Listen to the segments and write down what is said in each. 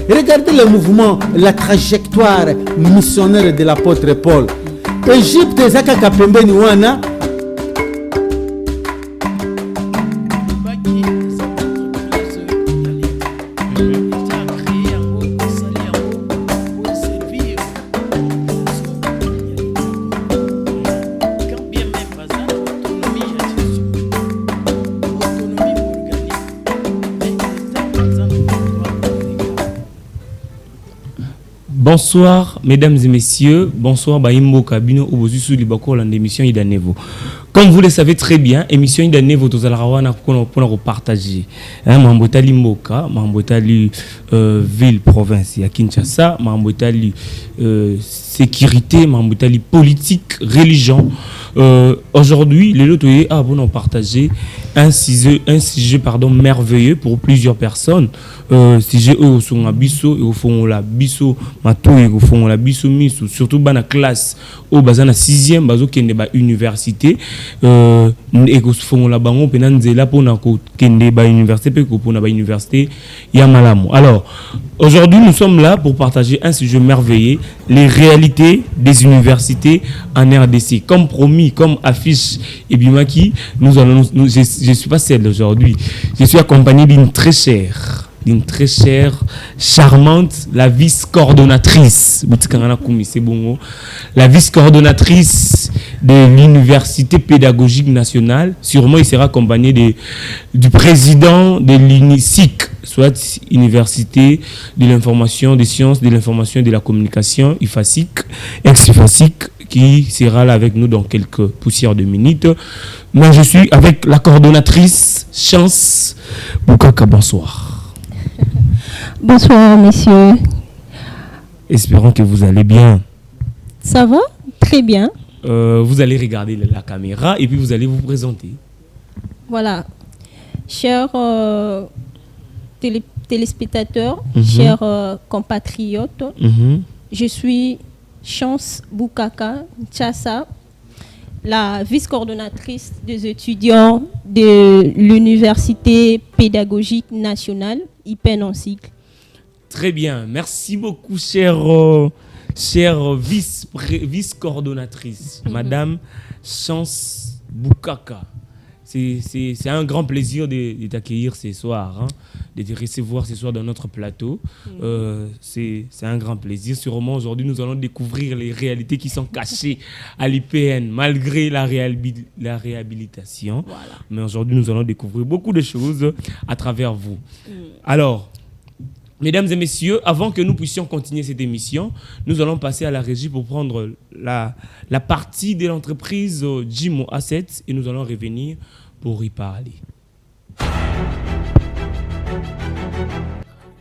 Regardez le mouvement, la trajectoire missionnaire de l'apôtre Paul. Égypte, Zakaka Pembeni Wana. Bonsoir mesdames et messieurs, bonsoir Baimbo Kabino Obozusu Libako l'émission Ida Nevo. Comme vous le savez très bien, émission Ida Nevo Tozalarawana pour partager. Mambotali Mboka, Mambotali ville province ya Kinshasa, Mambotali sécurité, Mambotali politique, religion. Aujourd'hui, les lots ont partagé un sujet merveilleux pour plusieurs personnes. Sujet au son abisso et au fond la bisso mato et au fond la bisso miso surtout dans la classe au bazana 6e bazo kende ba université et au fond la bango penanzela pona ko kende ba université pe ko pona ba université ya malamu. Alors, aujourd'hui nous sommes là pour partager un sujet merveilleux, les réalités des universités en RDC. Comme promis, comme affiche et Bimaki, je suis pas seul aujourd'hui. Je suis accompagné d'une très chère, charmante, la vice-coordonnatrice, la vice-coordonnatrice de l'Université pédagogique nationale. Sûrement, il sera accompagné du président de l'UNISIC, soit Université de l'information, des sciences, de l'information et de la communication, IFASIC, ex-IFASIC, qui sera là avec nous dans quelques poussières de minutes. Moi, je suis avec la coordonnatrice Chance Boukaka. Bonsoir. Bonsoir, messieurs. Espérons que vous allez bien. Ça va? Très bien. Vous allez regarder la caméra et puis vous allez vous présenter. Voilà. Chers téléspectateurs, chers compatriotes, je suis Chance Boukaka Tchassa, la vice-coordonnatrice des étudiants de l'Université pédagogique nationale, IPEN en cycle. Très bien, merci beaucoup, chère vice-coordonnatrice, Madame Chance Boukaka. C'est un grand plaisir de t'accueillir ce soir, hein, de te recevoir ce soir dans notre plateau. C'est un grand plaisir. Sûrement, aujourd'hui, nous allons découvrir les réalités qui sont cachées à l'IPN, malgré la réhabilitation. Voilà. Mais aujourd'hui, nous allons découvrir beaucoup de choses à travers vous. Alors, mesdames et messieurs, avant que nous puissions continuer cette émission, nous allons passer à la régie pour prendre la partie de l'entreprise Jimo Assets et nous allons revenir pour y parler.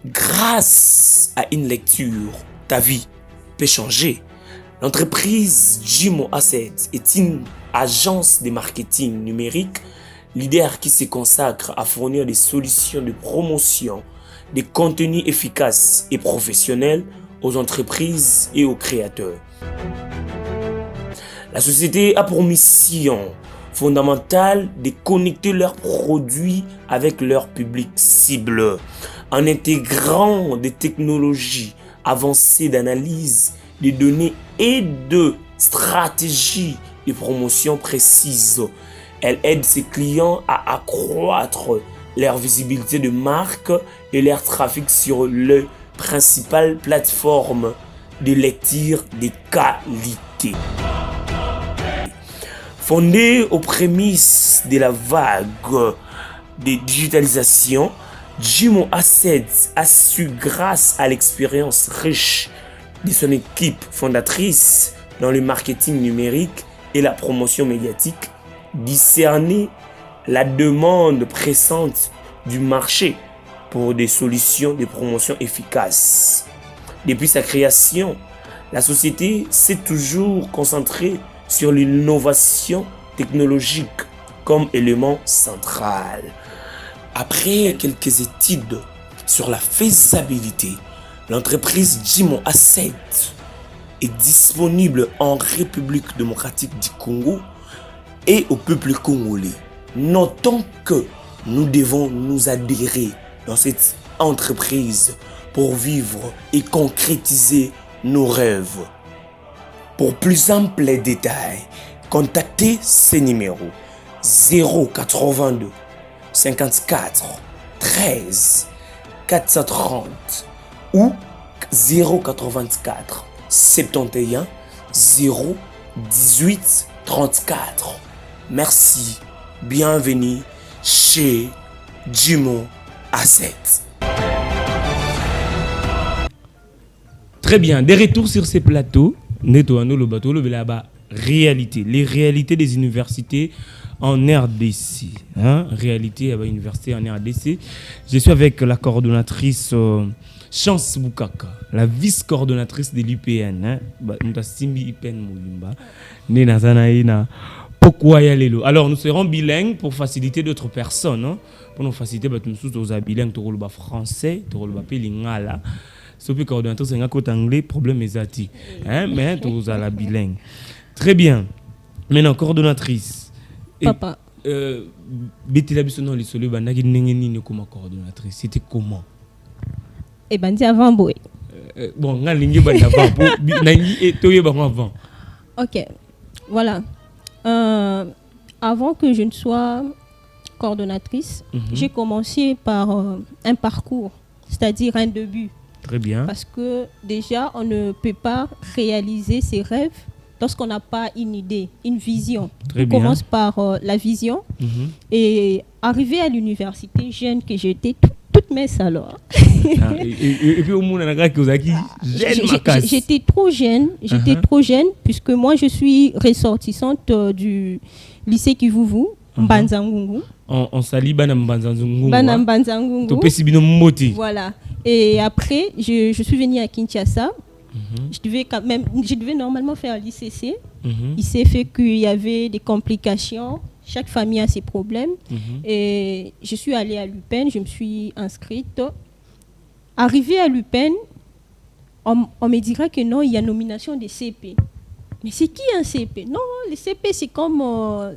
Grâce à une lecture, ta vie peut changer. L'entreprise Jimo Assets est une agence de marketing numérique leader qui se consacre à fournir des solutions de promotion, des contenus efficaces et professionnels aux entreprises et aux créateurs. La société a pour mission fondamentale de connecter leurs produits avec leur public cible en intégrant des technologies avancées d'analyse des données et de stratégies de promotion précises. Elle aide ses clients à accroître leur visibilité de marque et leur trafic sur les principales plateformes de lecture de qualité. Fondée aux prémices de la vague de digitalisation, Jimo Assets a su, grâce à l'expérience riche de son équipe fondatrice dans le marketing numérique et la promotion médiatique, discerner la demande pressante du marché pour des solutions de promotion efficaces. Depuis sa création, la société s'est toujours concentrée sur l'innovation technologique comme élément central. Après quelques études sur la faisabilité, l'entreprise Jimo Assets est disponible en République démocratique du Congo et au peuple congolais. Notons que nous devons nous adhérer dans cette entreprise pour vivre et concrétiser nos rêves. Pour plus amples détails, contactez ces numéros 082 54 13 430 ou 084 71 0 18 34. Merci, bienvenue chez Jimo Asset. Très bien, des retours sur ces plateaux. Netoano le bateau, le là-bas. Réalité, les réalités des universités en RDC. Réalité à l'université en RDC. Je suis avec la coordonnatrice Chance Boukaka, la vice-coordonnatrice de l'UPN. Alors, nous serons bilingues pour faciliter d'autres personnes. Pour nous faciliter, nous sommes bilingues, nous sommes français, nous sommes lingala. Si vous coordonnatrice, c'est un côté anglais, problème est zati. Mais nous sommes la bilingue. Très bien. Maintenant, coordonnatrice. Papa. Betty Labisono, les soleils, comme coordonnatrice. C'était comment? Eh ben, dis avant, boy. Bon, on a l'ingé avant. Ok. Voilà. Avant que je ne sois coordonnatrice, j'ai commencé par un parcours, c'est-à-dire un début. Très bien. Parce que déjà, on ne peut pas réaliser ses rêves lorsqu'on n'a pas une idée, une vision. On commence par la vision. Et arrivé à l'université, jeune que j'étais, toutes mes alors. Et puis au monde, j'étais trop jeune. J'étais trop jeune puisque moi, je suis ressortissante du lycée Kivuvu, Mbanzangungu. On s'allie Mbanzangungu. Mbanzangungu. Voilà. Et après, je suis venue à Kinshasa. Je devais normalement faire l'ICC. Il s'est fait qu'il y avait des complications. Chaque famille a ses problèmes. Et je suis allée à l'UPEN, je me suis inscrite. Arrivée à l'UPEN, on me dira que non, il y a nomination des CP. Mais c'est qui un CP? Non, les CP, c'est comme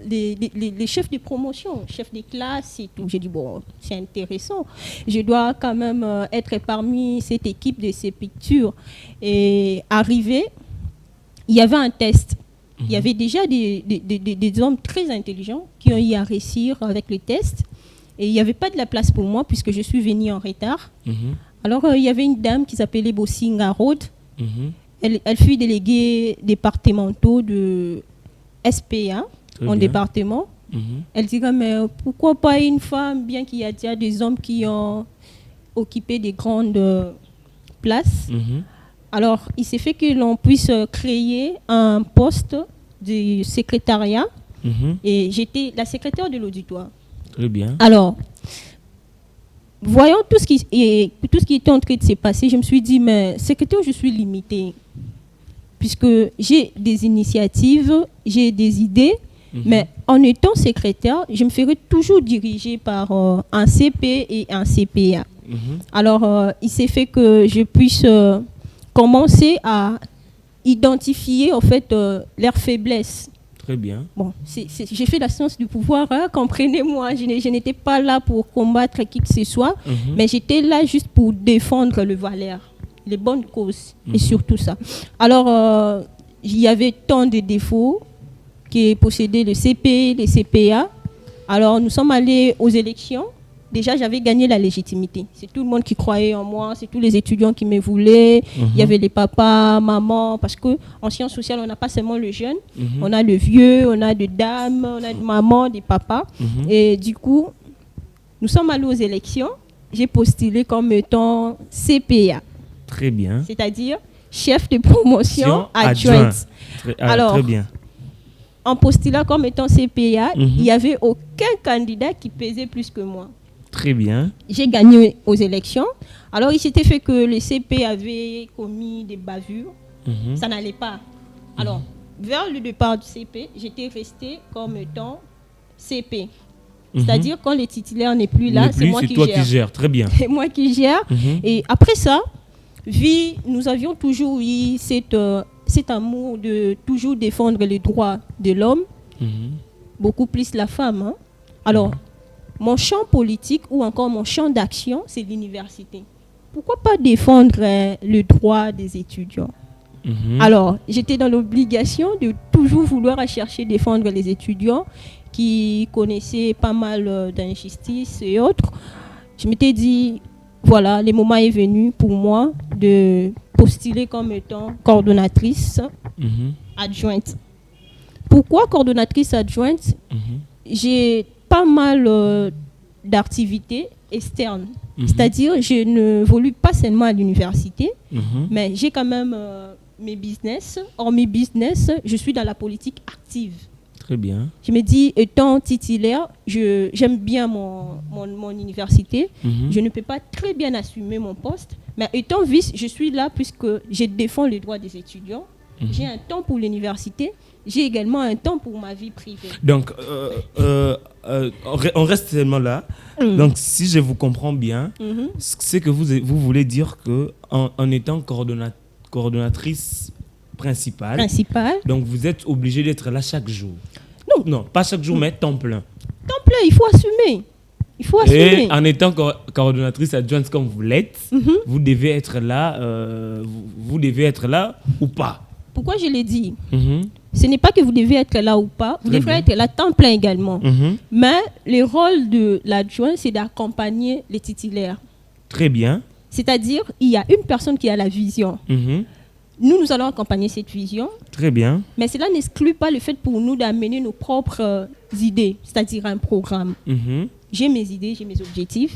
les chefs de promotion, chefs de classe et tout. J'ai dit, bon, c'est intéressant. Je dois quand même être parmi cette équipe de CPTUR. Et arrivé, il y avait un test. Il y avait déjà des hommes très intelligents qui ont eu à réussir avec le test. Et il n'y avait pas de la place pour moi puisque je suis venue en retard. Alors, il y avait une dame qui s'appelait Bossinga Road. Elle fut déléguée départementaux de SPA, mon département. Elle dirait, mais pourquoi pas une femme, bien qu'il y a déjà des hommes qui ont occupé des grandes places. Alors, il s'est fait que l'on puisse créer un poste de secrétariat. Et j'étais la secrétaire de l'auditoire. Très bien. Alors, voyant tout ce qui était en train de se passer, je me suis dit, mais secrétaire, je suis limitée. Puisque j'ai des initiatives, j'ai des idées, mais en étant secrétaire, je me ferai toujours diriger par un CP et un CPA. Alors, il s'est fait que je puisse commencer à identifier en fait leurs faiblesses. Très bien. Bon, j'ai fait la science du pouvoir, comprenez-moi, je n'étais pas là pour combattre qui que ce soit, mais j'étais là juste pour défendre le valeur, les bonnes causes et surtout ça. Alors, il y avait tant de défauts qui possédaient le CP, les CPA. Alors, nous sommes allés aux élections. Déjà, j'avais gagné la légitimité. C'est tout le monde qui croyait en moi, c'est tous les étudiants qui me voulaient. Il y avait les papas, mamans, parce qu'en sciences sociales, on n'a pas seulement le jeune, on a le vieux, on a des dames, on a des mamans, des papas. Et du coup, nous sommes allés aux élections. J'ai postulé comme étant CPA. Très bien. C'est-à-dire chef de promotion adjointe. Alors, très bien. En postulant comme étant CPA, il n'y avait aucun candidat qui pesait plus que moi. Très bien. J'ai gagné aux élections. Alors, il s'était fait que les CP avaient commis des bavures. Ça n'allait pas. Alors, vers le départ du CP, j'étais restée comme étant CP. C'est-à-dire, quand les titulaires n'est plus là, c'est moi qui gère. C'est toi qui gères, très bien. C'est moi qui gère. Et après ça, nous avions toujours eu cet amour de toujours défendre les droits de l'homme, beaucoup plus la femme. Alors, mon champ politique ou encore mon champ d'action, c'est l'université. pourquoi pas défendre le droit des étudiants? Alors, j'étais dans l'obligation de toujours vouloir chercher défendre les étudiants qui connaissaient pas mal d'injustices et autres. Je m'étais dit, voilà, le moment est venu pour moi de postuler comme étant coordonnatrice adjointe. Pourquoi coordonnatrice adjointe? J'ai pas mal d'activités externes. C'est-à-dire, je ne évolue pas seulement à l'université, mais j'ai quand même mes business. Or, mes business, je suis dans la politique active. Très bien. Je me dis, étant titulaire, j'aime bien mon université. Je ne peux pas très bien assumer mon poste, mais étant vice, je suis là puisque je défends les droits des étudiants. J'ai un temps pour l'université. J'ai également un temps pour ma vie privée. Donc, on reste seulement là. Donc, si je vous comprends bien, c'est que vous voulez dire qu'en étant coordonnatrice principale, donc vous êtes obligé d'être là chaque jour. Non, pas chaque jour, mais temps plein. Temps plein, il faut assumer. Et en étant coordonnatrice adjointe comme vous l'êtes, vous devez être là, ou pas. Pourquoi je l'ai dit? Ce n'est pas que vous devez être là ou pas, vous devrez être là temps plein également. Mais le rôle de l'adjoint, c'est d'accompagner les titulaires. Très bien. C'est-à-dire, il y a une personne qui a la vision. Nous allons accompagner cette vision. Très bien. Mais cela n'exclut pas le fait pour nous d'amener nos propres idées, c'est-à-dire un programme. J'ai mes idées, j'ai mes objectifs.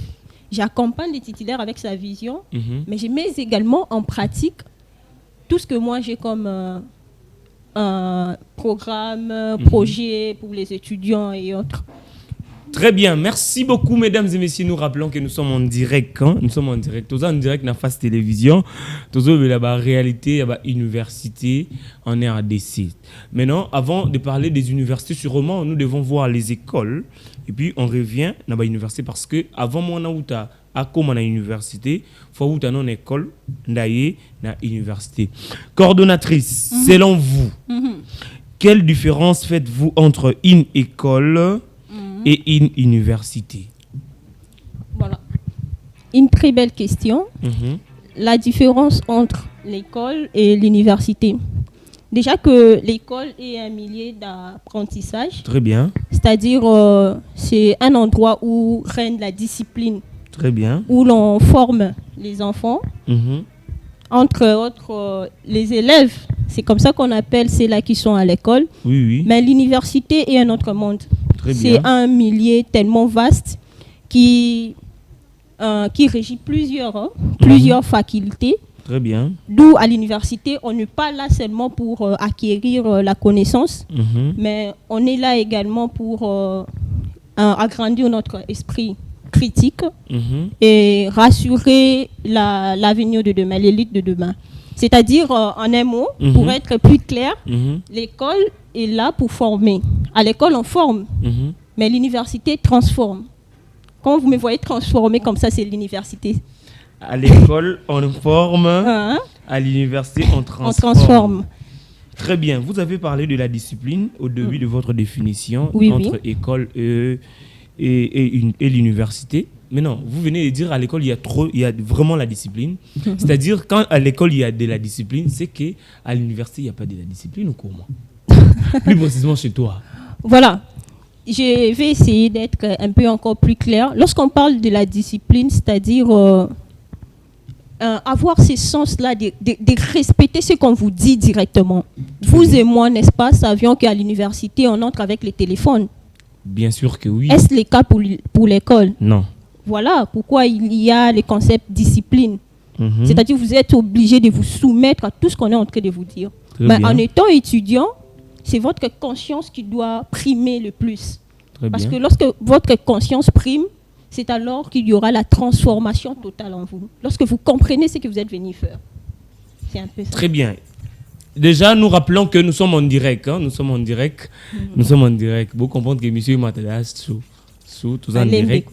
J'accompagne les titulaires avec sa vision, mais je mets également en pratique tout ce que moi j'ai comme un programme, projet pour les étudiants et autres. Très bien, merci beaucoup mesdames et messieurs. Nous rappelons que nous sommes en direct. Nous sommes en direct. Nous sommes en direct dans Face Télévision. Nous sommes la réalité, la université en RDC. Maintenant, avant de parler des universités, sûrement nous devons voir les écoles. Et puis on revient dans l'université parce que avant moi on a à comme à l'université, faut où dans école d'ailleurs dans l'université. Coordonnatrice, selon vous, quelle différence faites-vous entre une école et une université? Voilà. Une très belle question. La différence entre l'école et l'université. Déjà que l'école est un milieu d'apprentissage. Très bien. C'est-à-dire, c'est un endroit où règne la discipline. Très bien. Où l'on forme les enfants. Entre autres, les élèves. C'est comme ça qu'on appelle ceux-là qui sont à l'école. Oui. Mais l'université est un autre monde. C'est un milieu tellement vaste qui régit plusieurs facultés. Très bien. D'où à l'université, on n'est pas là seulement pour acquérir la connaissance, mais on est là également pour agrandir notre esprit critique et rassurer l'avenir de demain, l'élite de demain. C'est-à-dire, en un mot, pour être plus clair, l'école est là pour former. À l'école, on forme, mais l'université transforme. Quand vous me voyez transformer comme ça, c'est l'université. À l'école, on forme. À l'université, on transforme. Très bien. Vous avez parlé de la discipline au début de votre définition entre école et l'université. Mais non, vous venez de dire à l'école, il y a vraiment la discipline. C'est-à-dire, quand à l'école, il y a de la discipline, c'est qu'à l'université, il n'y a pas de la discipline ou comment? Plus précisément chez toi. Voilà. Je vais essayer d'être un peu encore plus clair. Lorsqu'on parle de la discipline, c'est-à-dire avoir ce sens-là de respecter ce qu'on vous dit directement. Vous et moi, n'est-ce pas, savions qu'à l'université, on entre avec les téléphones. Bien sûr que oui. Est-ce le cas pour l'école? Non. Voilà pourquoi il y a le concept discipline. C'est-à-dire que vous êtes obligé de vous soumettre à tout ce qu'on est en train de vous dire. Mais en étant étudiant, c'est votre conscience qui doit primer le plus. Parce que lorsque votre conscience prime, c'est alors qu'il y aura la transformation totale en vous. Lorsque vous comprenez ce que vous êtes venu faire. C'est un peu ça. Très bien. Déjà, nous rappelons que nous sommes en direct. Nous sommes en direct. Nous sommes en direct. Vous comprenez que monsieur Matadas, Sous tout en direct.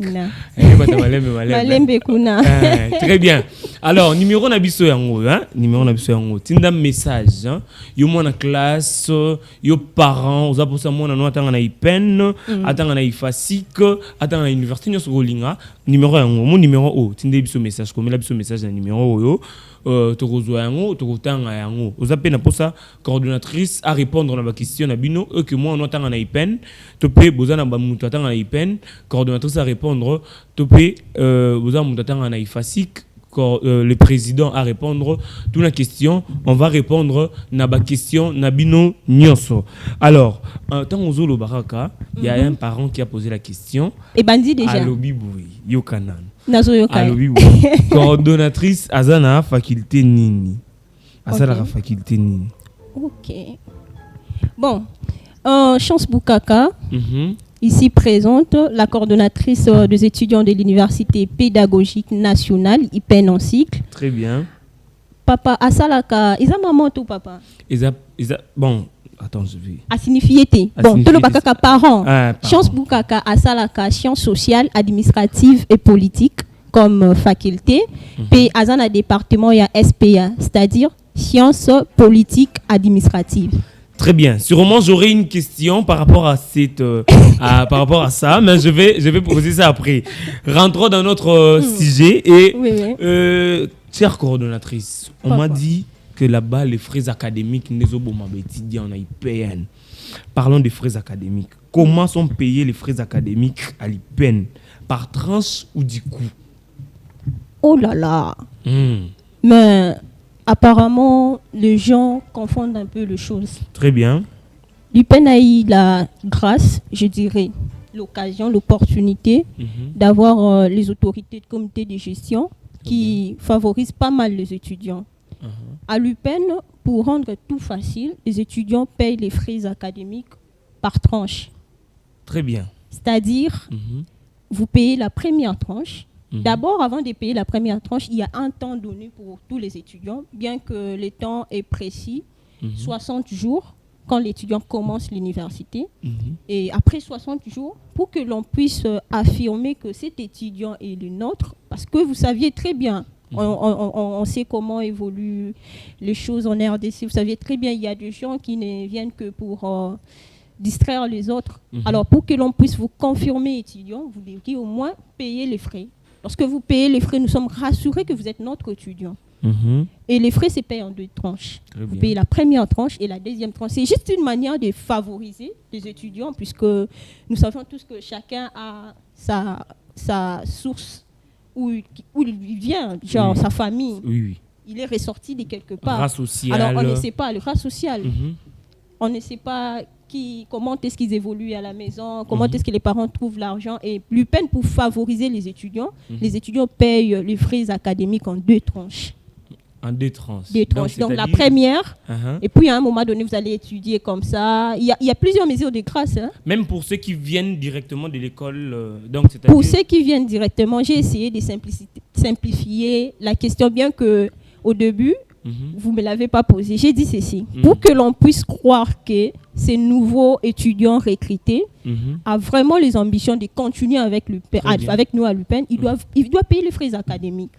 Très bien. Alors, numéro nabiso yango, hein? Numéro nabiso yango. Tinda message, hein? Yo mo na classe, yo parents, oza posa mo na no atanga na IPEN, atanga na IFASIC, atanga na université nyoso kolinga. Numéro yango, mon numéro o, tinda biso message, comme la biso message na numéro yo. Tokozwa yango, tokotanga yango. Oza pe na posa coordonnatrice à répondre na ba question na bino, que moi on atanga na IPEN, topé boza na ba mutu atanga na IPEN, coordonnatrice à répondre, topé boza mutu atanga na IFASIC. Le président à répondre toute la question, on va répondre na ba question na bino nyonso. Alors, tant aux lo baraka, il y a un parent qui a posé la question. Et bandi déjà. Alobi boui, yokanan. Nazo yokai. Alobi boui. Coordonnatrice azana faculté nini. Azala okay. Faculté nini. OK. Bon, Chance Boukaka. Ici présente la coordonnatrice des étudiants de l'Université pédagogique nationale, IPEN en cycle. Très bien. Papa, Asalaka, Isa maman tout papa? Isa, bon, attends, je vais. A signifié bon, tout le bakaka parent. Chance Boukaka, Asalaka, sciences sociales, administratives et politiques comme faculté. Puis Azana département, il y a SPA, c'est-à-dire sciences politiques administratives. Très bien. Sûrement, j'aurai une question par rapport à cette, par rapport à ça, mais je vais poser ça après. Rentrons dans notre sujet et, chère coordonnatrice, on m'a dit que là-bas, les frais académiques, en IPN. Parlons des frais académiques. Comment sont payés les frais académiques à l'IPN? Par tranche ou du coup? Oh là là. Mais apparemment, les gens confondent un peu les choses. Très bien. L'UPEN a eu la grâce, je dirais, l'occasion, l'opportunité d'avoir les autorités de comité de gestion qui favorisent pas mal les étudiants. À l'UPEN, pour rendre tout facile, les étudiants payent les frais académiques par tranche. Très bien. C'est-à-dire, vous payez la première tranche. D'abord, avant de payer la première tranche, il y a un temps donné pour tous les étudiants, bien que le temps est précis, 60 jours quand l'étudiant commence l'université. Et après 60 jours, pour que l'on puisse affirmer que cet étudiant est le nôtre, parce que vous saviez très bien, on sait comment évoluent les choses en RDC, vous saviez très bien, il y a des gens qui ne viennent que pour distraire les autres. Alors, pour que l'on puisse vous confirmer étudiant, vous devez au moins payer les frais. Lorsque vous payez les frais, nous sommes rassurés que vous êtes notre étudiant. Et les frais se payent en deux tranches. Vous payez la première tranche et la deuxième tranche. C'est juste une manière de favoriser les étudiants, puisque nous savons tous que chacun a sa source où il vient, genre sa famille. Il est ressorti de quelque part. Race sociale. Alors on ne sait pas, le race social. On ne sait pas comment est-ce qu'ils évoluent à la maison, comment est-ce que les parents trouvent l'argent. Et l'UPEN, pour favoriser les étudiants payent les frais académiques en deux tranches. En deux tranches. Donc la première, et puis à un moment donné, vous allez étudier comme ça. Il y a plusieurs mesures de grâce. Même pour ceux qui viennent directement de l'école. Pour ceux qui viennent directement, j'ai essayé de simplifier la question, bien que au début, vous ne me l'avez pas posé. J'ai dit ceci. Pour que l'on puisse croire que ces nouveaux étudiants recrutés ont vraiment les ambitions de continuer avec nous à l'UPEN, ils doivent payer les frais académiques.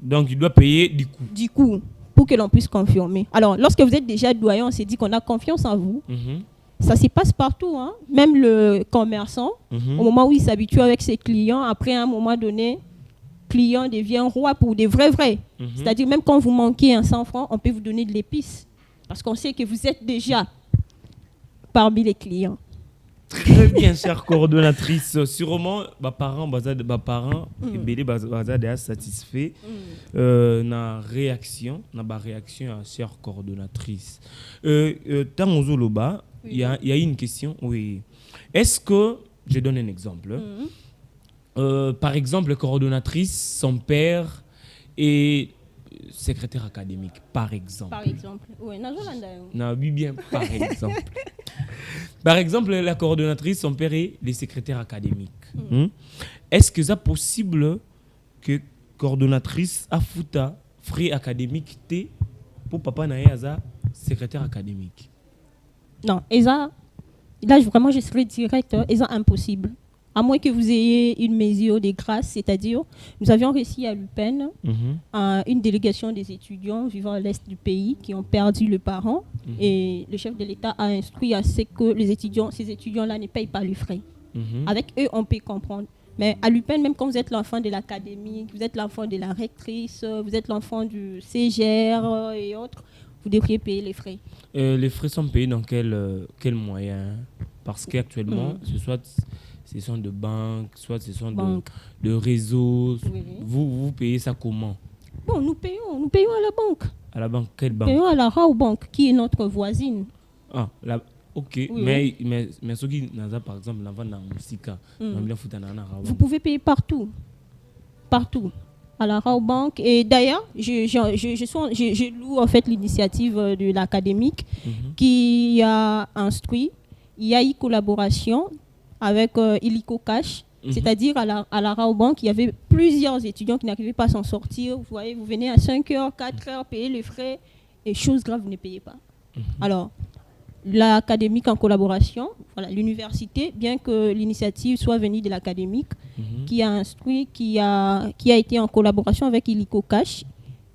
Donc, il doit payer du coup. Du coup, pour que l'on puisse confirmer. Alors, lorsque vous êtes déjà doyen, on s'est dit qu'on a confiance en vous. Ça se passe partout. Même le commerçant, au moment où il s'habitue avec ses clients, après un moment donné, client devient roi pour des vrais. C'est-à-dire, même quand vous manquez un 100 francs, on peut vous donner de l'épice. Parce qu'on sait que vous êtes déjà parmi les clients. Très bien, chère coordonnatrice. Sûrement, mes parents sont satisfaits. Na réaction à chère coordonnatrice. Dans Ozoloba, il y a une question. Oui. Est-ce que, je donne un exemple. Par exemple, coordonnatrice, son père est secrétaire académique, par exemple. Par exemple, oui. Bien, par exemple. Par exemple, la coordonnatrice, son père est le secrétaire académique. Est-ce que c'est possible que coordonnatrice a fouta frais académique pour papa Naïaza, secrétaire académique? Non, là vraiment je serai direct, c'est impossible. à moins que vous ayez une mesure de grâce, c'est-à-dire, nous avions réussi à l'UPEN une délégation des étudiants vivant à l'est du pays qui ont perdu le parent, et le chef de l'État a instruit à ce que ces étudiants-là ne payent pas les frais. Avec eux, on peut comprendre. Mais à l'UPEN, même quand vous êtes l'enfant de l'académie, vous êtes l'enfant de la rectrice, vous êtes l'enfant du CGR et autres, vous devriez payer les frais. Les frais sont payés dans quel moyen? Parce qu'actuellement, ce sont de banques, soit ce sont de réseaux. Oui. Vous payez ça comment? Bon, nous payons à la banque. À la banque, quelle banque? Nous payons à la Rao Bank, qui est notre voisine. Ah, ok. Oui. Mais ceux qui n'ont par exemple l'enfant dans Moussika, vous pouvez payer partout. Partout. À la Rao Bank. Et d'ailleurs, je loue en fait l'initiative de l'académique qui a instruit. Il y a eu collaboration avec Illico Cash, c'est-à-dire à la Rao Bank, il y avait plusieurs étudiants qui n'arrivaient pas à s'en sortir. Vous voyez, vous venez à 5h, 4h, payez les frais, et chose grave, vous ne payez pas. Alors, l'académique en collaboration, voilà, l'université, bien que l'initiative soit venue de l'académique, qui a instruit, qui a été en collaboration avec Illico Cash,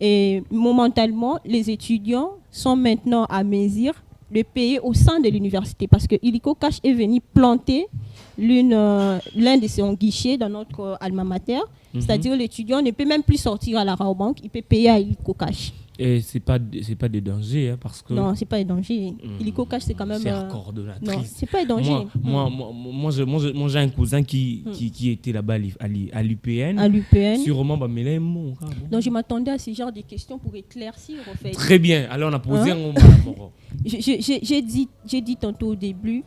et momentanément, les étudiants sont maintenant à mesure de payer au sein de l'université, parce que Illico Cash est venu planter l'un de ses guichets dans notre alma mater, c'est-à-dire l'étudiant ne peut même plus sortir à la Rao Bank, il peut payer à Illico Cash. Et c'est pas des dangers, hein, parce que... Non, c'est pas des dangers. Illico Cash, c'est quand même... Chère coordonnatrice. Non, c'est pas des dangers. Moi, j'ai un cousin qui était là-bas à l'UPN. À l'UPN. Sûrement, mais là, donc, je m'attendais à ce genre de questions pour éclairsir, en fait. Très bien. Alors, on a posé un moment. J'ai dit tantôt au début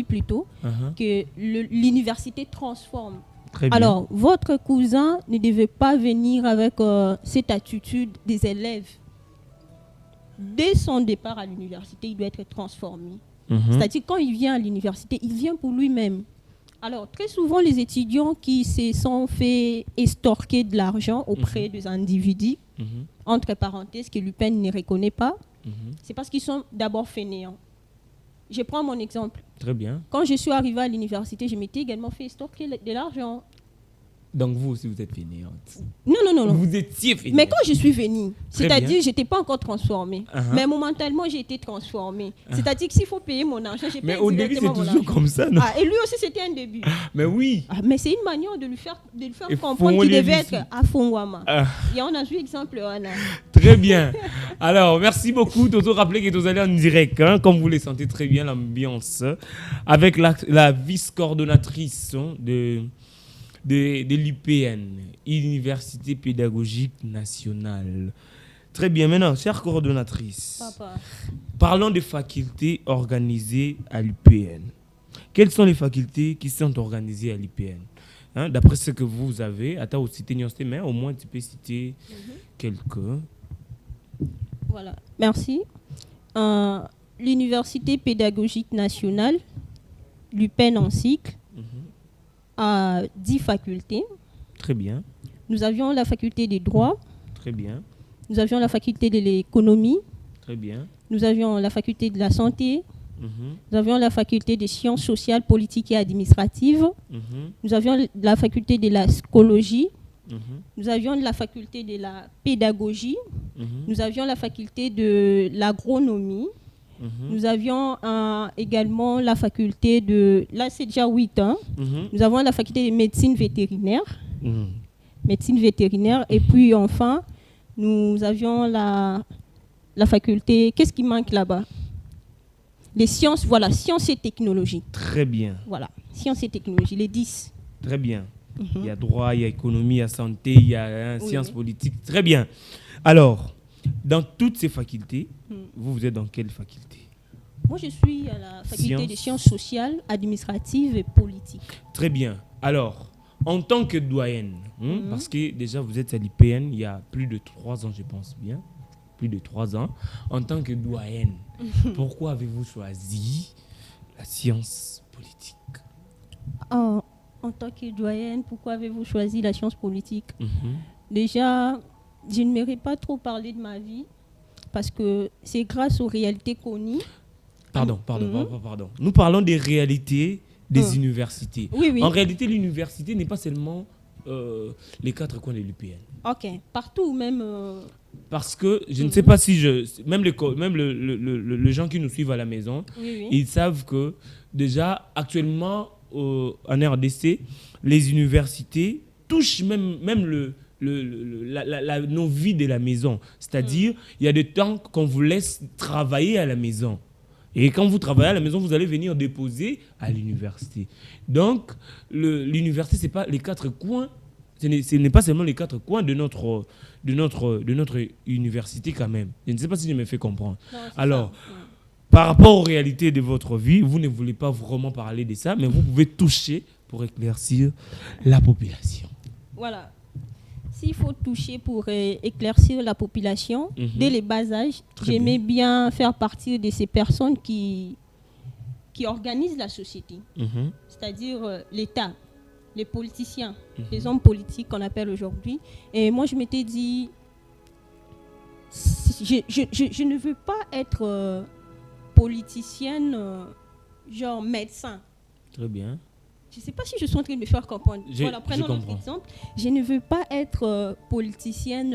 plutôt, que l'université transforme. Très bien. Alors, votre cousin ne devait pas venir avec cette attitude des élèves. Dès son départ à l'université, il doit être transformé. C'est-à-dire, quand il vient à l'université, il vient pour lui-même. Alors, très souvent, les étudiants qui se sont fait estorquer de l'argent auprès des individus, entre parenthèses, que l'UPEN ne reconnaît pas, c'est parce qu'ils sont d'abord fainéants. Je prends mon exemple. Très bien. Quand je suis arrivée à l'université, je m'étais également fait estorquer de l'argent. Donc vous aussi, vous êtes fainéante. Non. Vous étiez fainéante. Mais quand je suis venue, c'est-à-dire, je n'étais pas encore transformée. Mais momentanément, j'ai été transformée. C'est-à-dire que s'il faut payer mon argent, j'ai payé directement mon argent. Mais au début, c'est toujours comme ça, non? Et lui aussi, c'était un début. Mais oui. Mais c'est une manière de lui faire comprendre qu'il devait être à Fongwama. Et on a vu l'exemple, Anna. Très bien. Alors, merci beaucoup. Toto, rappelez que vous allez en direct, hein, comme vous le sentez très bien, l'ambiance, avec la vice-coordonnatrice de l'UPN, Université Pédagogique Nationale. Très bien. Maintenant, chère coordonnatrice, parlons des facultés organisées à l'UPN. Quelles sont les facultés qui sont organisées à l'UPN, hein, d'après ce que vous avez? Attends, aussi, mais au moins tu peux citer quelques. Voilà, merci. L'Université Pédagogique Nationale, l'UPN en cycle, à 10 facultés. Très bien. Nous avions la faculté des droits. Très bien. Nous avions la faculté de l'économie. Très bien. Nous avions la faculté de la santé. Nous avions la faculté des sciences sociales, politiques et administratives. Nous avions la faculté de la psychologie. Nous avions la faculté de la pédagogie. Nous avions la faculté de l'agronomie. Nous avions également la faculté de... Là, c'est déjà 8 ans. Nous avons la faculté de médecine vétérinaire. Médecine vétérinaire. Et puis, enfin, nous avions la faculté... Qu'est-ce qui manque là-bas? Les sciences, voilà, sciences et technologies. Très bien. Voilà, sciences et technologies, les 10. Très bien. Il y a droit, il y a économie, il y a santé, il y a sciences politiques. Très bien. Alors... Dans toutes ces facultés, vous êtes dans quelle faculté? Moi, je suis à la faculté des sciences sociales, administratives et politiques. Très bien. Alors, en tant que doyenne, parce que déjà vous êtes à l'IPN il y a plus de 3 ans, je pense bien, plus de 3 ans, en tant que doyenne, pourquoi avez-vous choisi la science politique? En tant que doyenne, pourquoi avez-vous choisi la science politique? Déjà... Je ne m'aimerais pas trop parler de ma vie parce que c'est grâce aux réalités connues. Pardon. Nous parlons des réalités des universités. Oui. En réalité, l'université n'est pas seulement les 4 coins de l'UPN. Ok, partout même. Parce que je ne sais pas si même les gens qui nous suivent à la maison, ils savent que déjà actuellement en RDC, les universités touchent même nos vies de la maison. C'est-à-dire, il y a des temps qu'on vous laisse travailler à la maison. Et quand vous travaillez à la maison, vous allez venir déposer à l'université. Donc, l'université, ce n'est pas les 4 coins. Ce n'est pas seulement les 4 coins de notre université quand même. Je ne sais pas si je me fais comprendre. Non, alors, par rapport aux réalités de votre vie, vous ne voulez pas vraiment parler de ça, mais vous pouvez toucher pour éclaircir la population. Voilà. S'il faut toucher pour éclaircir la population, dès les bas âges, j'aimais bien faire partie de ces personnes qui organisent la société. C'est-à-dire l'État, les politiciens, les hommes politiques qu'on appelle aujourd'hui. Et moi, je m'étais dit, je ne veux pas être politicienne, genre médecin. Très bien. Je ne sais pas si je suis en train de me faire comprendre. Voilà, prenons notre exemple. Je ne veux pas être politicienne,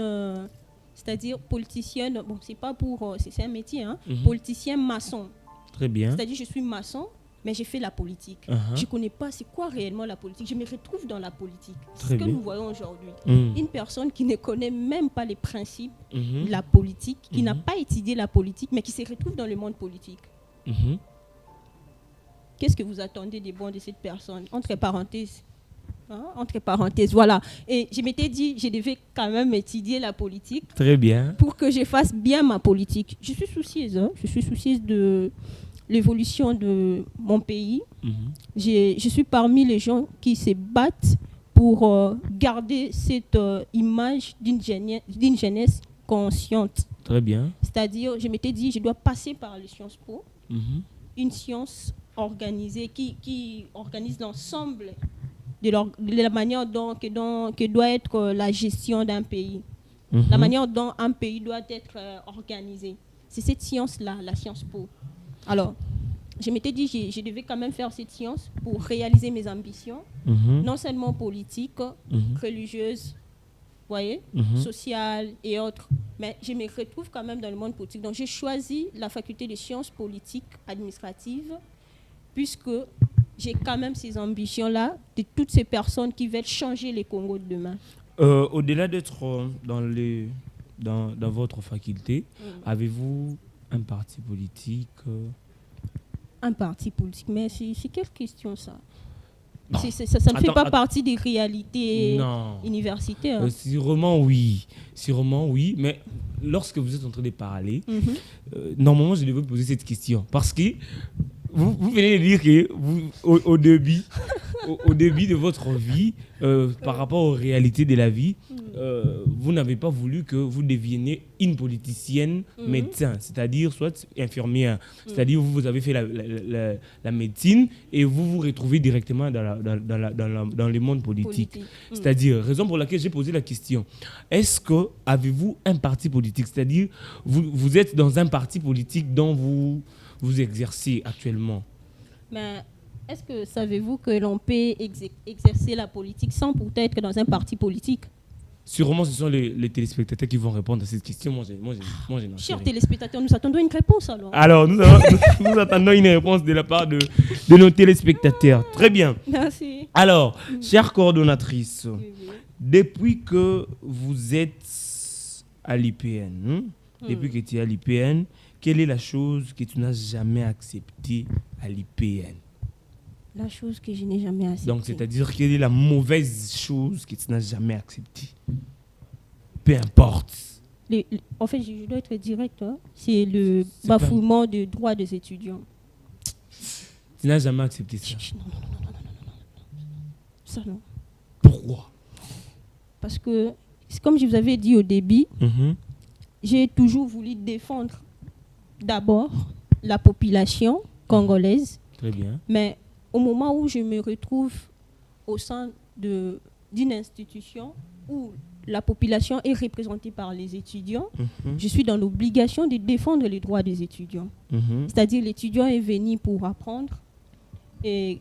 c'est-à-dire politicienne, bon, c'est pas pour, c'est un métier, hein, politicien maçon. Très bien. C'est-à-dire je suis maçon, mais j'ai fait la politique. Je ne connais pas c'est quoi réellement la politique. Je me retrouve dans la politique. C'est ce que nous voyons aujourd'hui. Une personne qui ne connaît même pas les principes de la politique, qui n'a pas étudié la politique, mais qui se retrouve dans le monde politique. Qu'est-ce que vous attendez des bons de cette personne? Entre parenthèses. Entre parenthèses, voilà. Et je m'étais dit, je devais quand même étudier la politique. Très bien. Pour que je fasse bien ma politique. Je suis soucieuse. Je suis soucieuse de l'évolution de mon pays. Je suis parmi les gens qui se battent pour garder cette image d'une jeunesse consciente. Très bien. C'est-à-dire, je m'étais dit, je dois passer par les Sciences Po. Une science organisée qui organise l'ensemble de la manière dont doit être la gestion d'un pays, la manière dont un pays doit être organisé. C'est cette science-là, la Science Po. Alors, je m'étais dit je devais quand même faire cette science pour réaliser mes ambitions, non seulement politiques, religieuses, voyez, sociales et autres. Mais je me retrouve quand même dans le monde politique. Donc, j'ai choisi la faculté de sciences politiques administratives puisque j'ai quand même ces ambitions-là de toutes ces personnes qui veulent changer les Congos de demain. Au-delà d'être dans votre faculté, avez-vous un parti politique Un parti politique, mais c'est quelle question ça? Ça ne fait pas partie des réalités universitaires. Sûrement oui, mais lorsque vous êtes en train de parler, normalement je devais vous poser cette question parce que vous venez de dire que vous, au début de votre vie, par rapport aux réalités de la vie, vous n'avez pas voulu que vous deveniez une politicienne médecin, c'est-à-dire soit infirmière. C'est-à-dire vous avez fait la médecine et vous vous retrouvez directement dans le monde politique. C'est-à-dire, raison pour laquelle j'ai posé la question, est-ce que avez-vous un parti politique? C'est-à-dire, vous êtes dans un parti politique dont vous exercez actuellement? Mais est-ce que savez-vous que l'on peut exercer la politique sans pourtant être dans un parti politique? Sûrement, ce sont les téléspectateurs qui vont répondre à cette question. Moi, chers téléspectateurs, nous attendons une réponse alors. Alors, nous attendons une réponse de la part de nos téléspectateurs. Très bien. Merci. Alors, chère coordonnatrice, depuis que vous êtes à l'IPN, depuis que tu es à l'IPN, quelle est la chose que tu n'as jamais acceptée à l'IPN? La chose que je n'ai jamais acceptée. Donc, c'est-à-dire, quelle est la mauvaise chose que tu n'as jamais acceptée? Peu importe. En fait, je dois être direct. Hein. C'est le bafouement des droits des étudiants. Tu n'as jamais accepté ça? Non. Ça, non. Pourquoi? Parce que, comme je vous avais dit au début, j'ai toujours voulu défendre d'abord la population congolaise. Très bien. Mais au moment où je me retrouve au sein d'une institution où la population est représentée par les étudiants, je suis dans l'obligation de défendre les droits des étudiants. C'est-à-dire l'étudiant est venu pour apprendre et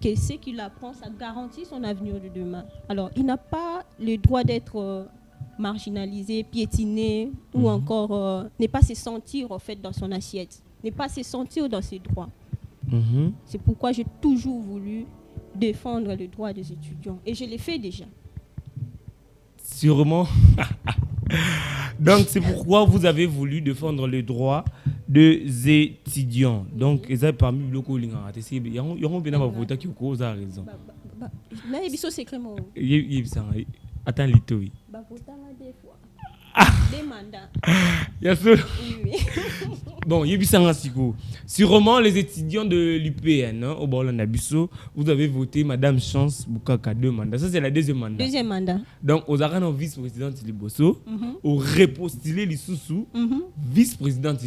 que ce qu'il apprend, ça garantit son avenir de demain. Alors, il n'a pas le droit d'être marginalisé, piétiné, ou encore ne pas se sentir en fait dans son assiette, ne pas se sentir dans ses droits. C'est pourquoi j'ai toujours voulu défendre les droits des étudiants. Et je l'ai fait déjà. Sûrement. Donc, c'est pourquoi vous avez voulu défendre les droits des étudiants. Donc, ils ont parmi les locaux. Il y a bien voté qui ont raison. Là, il y a secret. Attends, Litoui. Des fois. Des mandats. Bien sûr. Oui. Bon, sûrement les étudiants de l'UPN, au Borlanda Bissau, vous avez voté Madame Chance Boukaka 2 mandats. Ça, c'est la deuxième mandat. Deuxième mandat. Donc, aux arènes vice-présidente Liboso, au repostulé l'Issoussou, vice-présidente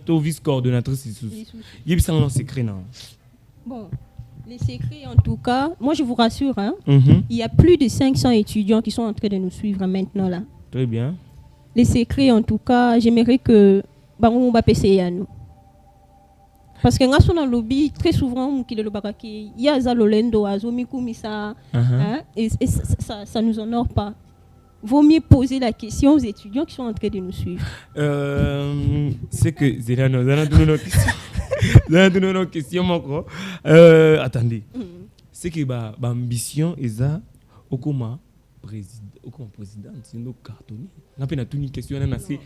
au vice-coordonnatrice Issoussou. Il y a un secret, non? Bon. Les secrets, en tout cas, moi je vous rassure, il y a plus de 500 étudiants qui sont en train de nous suivre maintenant là. Très bien. Les secrets, en tout cas, j'aimerais que on va passer à nous. Parce que nous sommes dans le lobby, très souvent, il y a Zalolendo, Azomikumisa, et ça ne nous honore pas. Vaut mieux poser la question aux étudiants qui sont en train de nous suivre. C'est que Zélano, une question encore. Attendez. C'est que l'ambition est ça comme président, c'est nos cartonniers. On a une question. Je vais prendre cette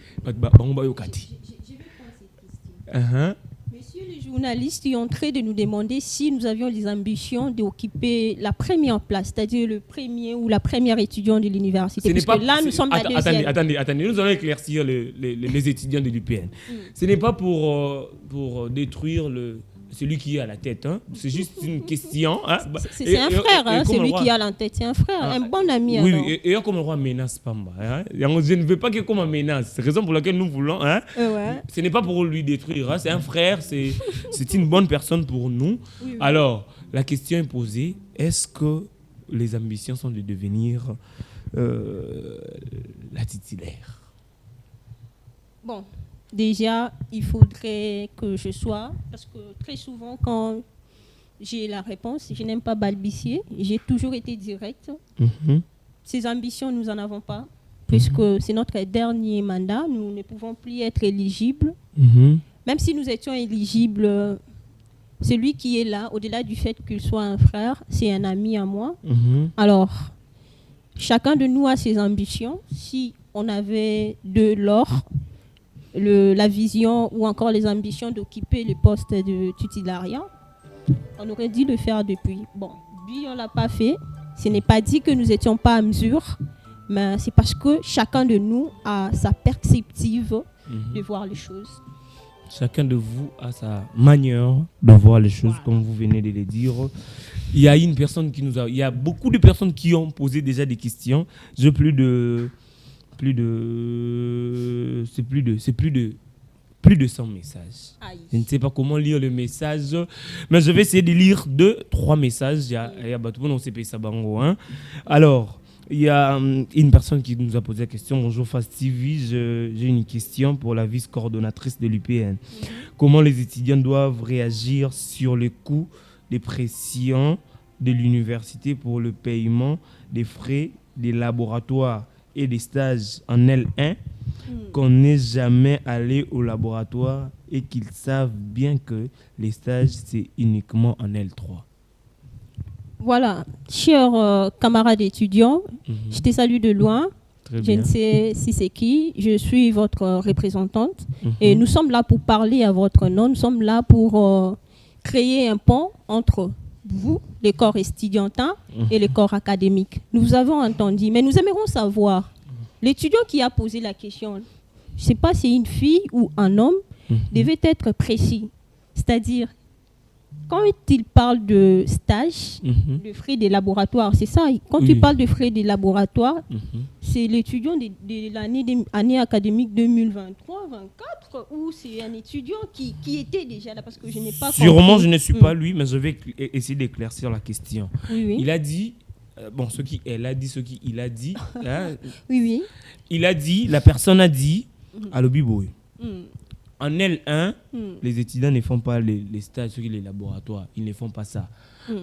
question. Messieurs les journalistes, ils sont en train de nous demander si nous avions les ambitions d'occuper la première place, c'est-à-dire le premier ou la première étudiant de l'université. Parce que là, nous sommes la deuxième. Attendez, nous allons éclaircir les étudiants de l'UPN. Ce n'est pas pour détruire celui qui est à la tête. C'est juste une question. C'est un frère, celui qui est à la tête. C'est un frère, un bon ami. Oui, et comme le roi menace Pamba. Je ne veux pas qu'il comme menace. C'est la raison pour laquelle nous voulons. Ce n'est pas pour lui détruire. C'est un frère, c'est une bonne personne pour nous. Oui. Alors, la question est posée. Est-ce que les ambitions sont de devenir la titulaire? Bon. Déjà, il faudrait que je sois, parce que très souvent, quand j'ai la réponse, je n'aime pas balbutier, j'ai toujours été directe. Ces ambitions, nous n'en avons pas, puisque c'est notre dernier mandat, nous ne pouvons plus être éligibles. Même si nous étions éligibles, celui qui est là, au-delà du fait qu'il soit un frère, c'est un ami à moi. Alors, chacun de nous a ses ambitions. Si on avait de l'or, la vision ou encore les ambitions d'occuper le poste de titulariat, on aurait dû le faire depuis. Bon, lui, on ne l'a pas fait. Ce n'est pas dit que nous n'étions pas à mesure, mais c'est parce que chacun de nous a sa perspective de voir les choses. Chacun de vous a sa manière de voir les choses, comme vous venez de le dire. Il y a une personne il y a beaucoup de personnes qui ont posé déjà des questions. J'ai plus de 100 messages. Aïe. Je ne sais pas comment lire le message, mais je vais essayer de lire 2-3 messages. Alors, il y a une personne qui nous a posé la question. Bonjour Fast TV, j'ai une question pour la vice-coordonnatrice de l'UPN. Comment les étudiants doivent réagir sur le coût des pressions de l'université pour le paiement des frais des laboratoires et des stages en L1, qu'on n'est jamais allé au laboratoire et qu'ils savent bien que les stages, c'est uniquement en L3. Voilà, chers camarades étudiants, je te salue de loin. Je ne sais si c'est qui, je suis votre représentante et nous sommes là pour parler à votre nom, nous sommes là pour créer un pont entre vous, les corps étudiantins et les corps académiques. Nous avons entendu, mais nous aimerions savoir, l'étudiant qui a posé la question, je ne sais pas si c'est une fille ou un homme, devait être précis. C'est-à-dire, quand il parle de stage, de frais des laboratoires, c'est ça. Quand tu parles de frais des laboratoires, c'est l'étudiant de l'année académique 2023-24 ou c'est un étudiant qui était déjà là parce que je n'ai pas compris. Sûrement, je ne suis pas lui, mais je vais essayer d'éclaircir la question. Oui. Il a dit, elle a dit, ce qu'il a dit. Hein, oui. Il a dit, la personne a dit, à l'Obiboy. En L1, les étudiants ne font pas les stages sur les laboratoires. Ils ne font pas ça.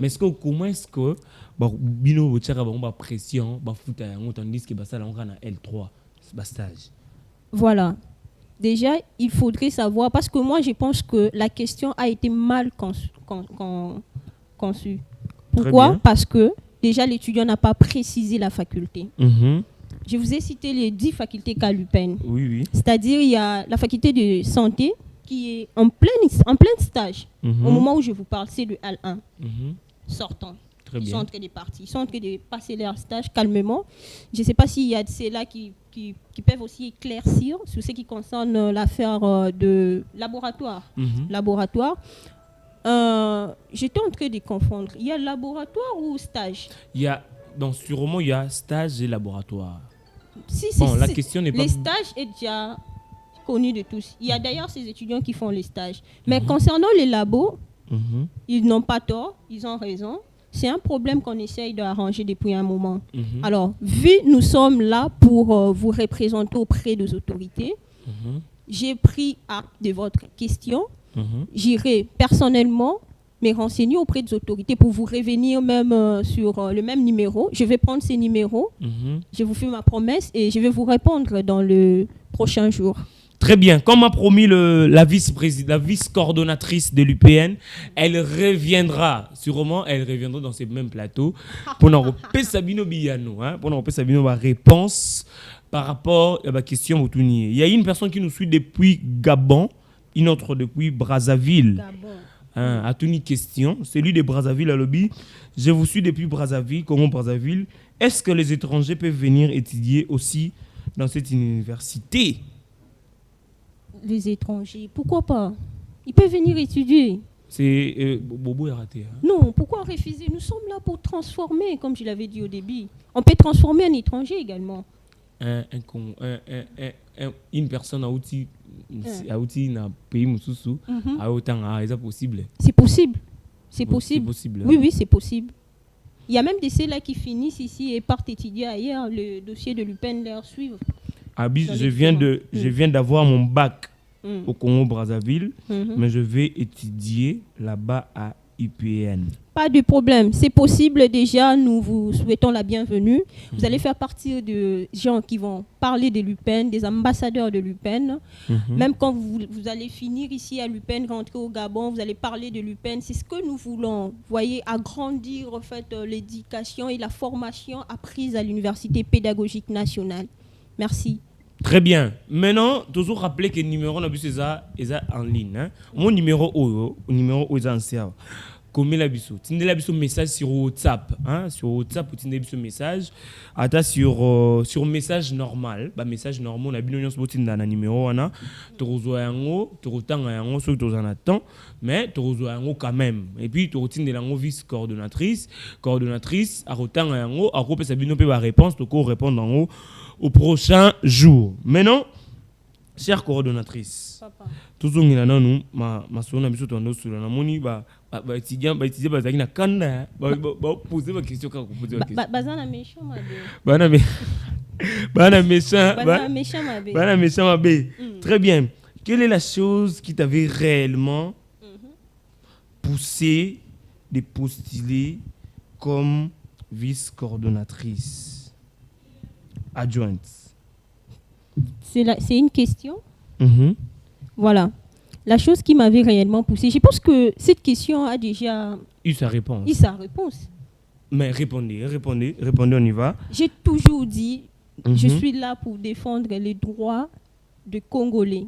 Mais comment est-ce que bino ba pression ba futa tandis que ça là on a L3 ba stage. Voilà. Déjà, il faudrait savoir parce que moi je pense que la question a été mal conçue. Pourquoi? Parce que déjà l'étudiant n'a pas précisé la faculté. Je vous ai cité les 10 facultés qu'a l'UPEN. Oui. C'est-à-dire il y a la faculté de santé qui est en plein stage. Au moment où je vous parle, c'est le L1. Sortant. Ils sont en train de partir. Ils sont en train de passer leur stage calmement. Je ne sais pas s'il y a de ceux-là qui peuvent aussi éclaircir sur ce qui concerne l'affaire de laboratoire. Laboratoire. J'étais en train de confondre. Il y a laboratoire ou stage? Donc, sûrement, il y a stage et laboratoire. La question n'est pas... Les stages est déjà connu de tous. Il y a d'ailleurs ces étudiants qui font les stages. Mais concernant les labos, ils n'ont pas tort, ils ont raison. C'est un problème qu'on essaye d'arranger depuis un moment. Alors, vu nous sommes là pour vous représenter auprès des autorités, j'ai pris acte de votre question. J'irai personnellement me renseigner auprès des autorités pour vous revenir même sur le même numéro. Je vais prendre ces numéros, je vous fais ma promesse et je vais vous répondre dans le prochain jour. Très bien. Comme a promis la vice-coordonnatrice de l'UPN, elle reviendra dans ce même plateau pour nous repérer Sabino Biyano, pour nous repérer Sabino ma réponse par rapport à la question Moutounie. Il y a une personne qui nous suit depuis Gabon, une autre depuis Brazzaville. À toute une question, celui de Brazzaville à lobby. Je vous suis depuis Brazzaville, Congo-Brazzaville. Est-ce que les étrangers peuvent venir étudier aussi dans cette université? Les étrangers, pourquoi pas? Ils peuvent venir étudier. C'est Bobo est raté. Non, pourquoi refuser? Nous sommes là pour transformer, comme je l'avais dit au début. On peut transformer un étranger également. Une personne a outil na pays mususu a autant est possible. C'est possible. C'est possible. Possible. Oui, c'est possible. Il y a même des ceux-là qui finissent ici et partent étudier ailleurs. Le dossier de l'UPEN leur suivre. Je viens d'avoir mon bac au Congo-Brazzaville, mais je vais étudier là-bas à UPN. Pas de problème, c'est possible déjà, nous vous souhaitons la bienvenue. Vous allez faire partie de gens qui vont parler de l'UPEN, des ambassadeurs de l'UPEN. Même quand vous allez finir ici à l'UPEN, rentrer au Gabon, vous allez parler de l'UPEN. C'est ce que nous voulons, vous voyez, agrandir en fait, l'éducation et la formation apprise à l'Université pédagogique nationale. Merci. Très bien. Maintenant, toujours rappeler que le numéro est en ligne. Mon numéro est ancien. Comme la biso, tu n'as pas message sur WhatsApp, sur WhatsApp tu n'as pas message, ata sur message normal, message normal, na bino nyonso botinda na numéro wana, tu reçois yango, tu retanga yango sur ton attend, mais tu reçois yango quand même. Et puis tu retinda yango vice coordonnatrice a retanga yango, a kopesa bino pe ba réponse, to ko répondre yango au prochain jour. Maintenant, chère coordonnatrice, toujours ngina nanu ma sona biso to ndo sula na moni ba étudiant bazaki na kanda ba poser ma question quand poser ma question bazana méchant mabe bana méchant mabe. Très bien. Quelle est la chose qui t'avait réellement poussé de postuler comme vice-coordonnatrice adjointe? C'est une question. Voilà. La chose qui m'avait réellement poussé, je pense que cette question a déjà eu sa réponse. Mais répondez, on y va. J'ai toujours dit, je suis là pour défendre les droits des Congolais,